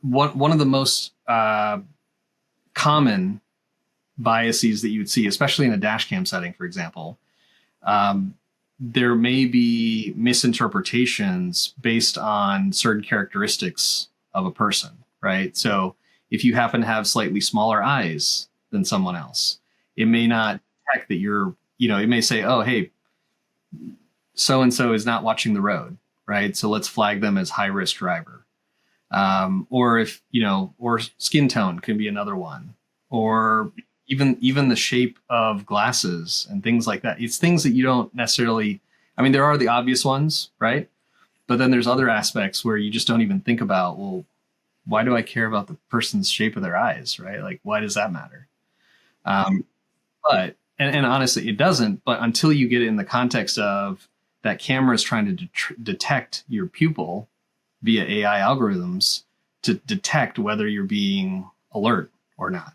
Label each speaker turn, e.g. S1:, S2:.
S1: one of the most common biases that you would see, especially in a dash cam setting, for example, um, there may be misinterpretations based on certain characteristics of a person, right? So if you happen to have slightly smaller eyes than someone else, it may not detect that you're, it may say, oh, hey, so and so is not watching the road, right? So let's flag them as high risk driver. Or if or skin tone can be another one, or even the shape of glasses and things like that. It's things that you don't necessarily. I mean, there are the obvious ones, right? But then there's other aspects where you just don't even think about. Well, why do I care about the person's shape of their eyes, right? Like, why does that matter? Um, but and honestly, it doesn't. But until you get it in the context of that camera is trying to detect your pupil via AI algorithms to detect whether you're being alert or not.